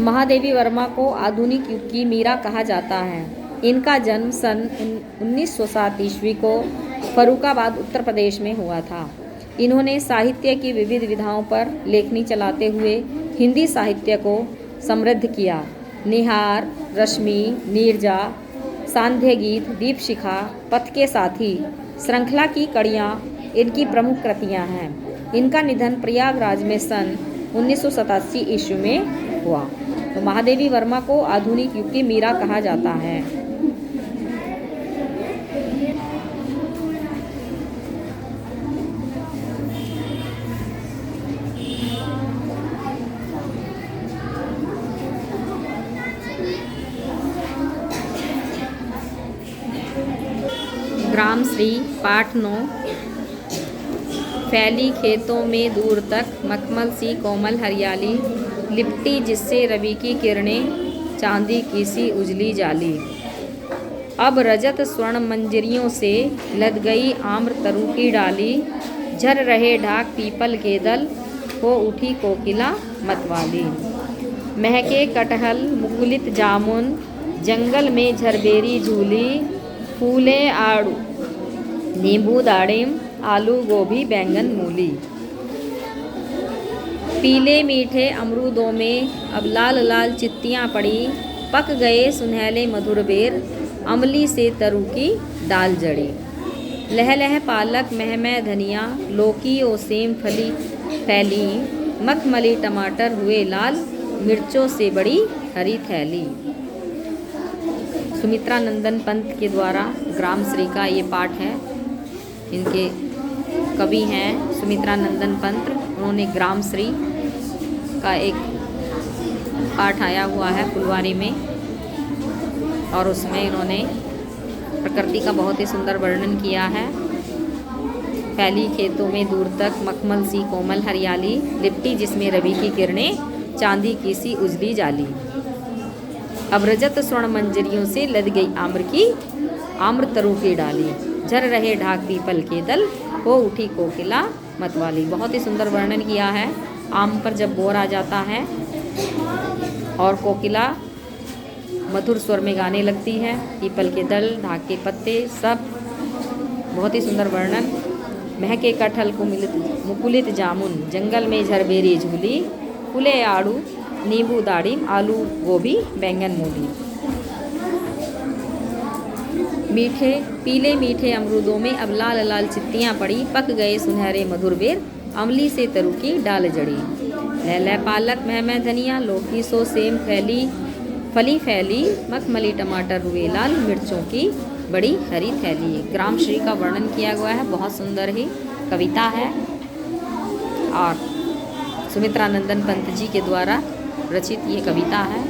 महादेवी वर्मा को आधुनिक युग की मीरा कहा जाता है। इनका जन्म सन 1907 ईस्वी को फर्रुखाबाद उत्तर प्रदेश में हुआ था। इन्होंने साहित्य की विविध विधाओं पर लेखनी चलाते हुए हिंदी साहित्य को समृद्ध किया। निहार, रश्मि, नीरजा, सांध्य गीत, दीपशिखा, पथ के साथी, श्रृंखला की कड़ियाँ इनकी प्रमुख कृतियाँ हैं। इनका निधन प्रयागराज में सन 1987 ईस्वी में हुआ। तो महादेवी वर्मा को आधुनिक युग की मीरा कहा जाता है। ग्राम श्री पाठ 9। फैली खेतों में दूर तक मखमल सी कोमल हरियाली, लिपटी जिससे रवि की किरणें, चांदी की सी उजली जाली। अब रजत स्वर्ण मंजरियों से लद गई आम्र तरु की डाली, झर रहे ढाक पीपल के दल, हो उठी कोकिला मतवाली। महके कटहल मुकुलित जामुन, जंगल में झरबेरी झूली, फूले आड़ू नींबू दाड़िम, आलू गोभी बैंगन मूली। पीले मीठे अमरूदों में अब लाल लाल चित्तियाँ पड़ी, पक गए सुनहले मधुर बेर, अमली से तरु की डाल जड़ी। लह लह पालक महमय धनिया, लौकी और सेम फली फैली, मखमली टमाटर हुए लाल, मिर्चों से बड़ी हरी थैली। सुमित्रा नंदन पंत के द्वारा ग्राम श्री का ये पाठ है। इनके कवि हैं सुमित्रा नंदन पंत। उन्होंने ग्राम श्री का एक पाठ आया हुआ है फुलवारी में, और उसमें इन्होंने प्रकृति का बहुत ही सुंदर वर्णन किया है। फैली खेतों में दूर तक मखमल सी कोमल हरियाली, लिपटी जिसमें रवि की किरणें, चांदी की सी उजली जाली। अब रजत स्वर्ण मंजरियों से लद गई आम्र तरु की डाली, झर रहे ढाक पीपल के दल, हो उठी कोकिला मतवाली। बहुत ही सुंदर वर्णन किया है। आम पर जब बोर आ जाता है और कोकिला मधुर स्वर में गाने लगती है, पीपल के दल, ढाक के पत्ते, सब बहुत ही सुंदर वर्णन। महके कटहल को मुकुलित जामुन, जंगल में झरबेरी झूली, फूले आड़ू नींबू दाड़िम, आलू गोभी बैंगन मूली। पीले मीठे अमरूदों में अब लाल लाल चित्तियाँ पड़ी, पक गए सुनहरे मधुर बेर, अमली से तरु की डाल जड़ी। लह पालक महमय धनिया, लौकी सो सेम फली फैली, मखमली टमाटर हुए लाल, मिर्चों की बड़ी हरी थैली। ग्राम श्री का वर्णन किया गया है। बहुत सुंदर ही कविता है और सुमित्रा नंदन पंत जी के द्वारा रचित ये कविता है।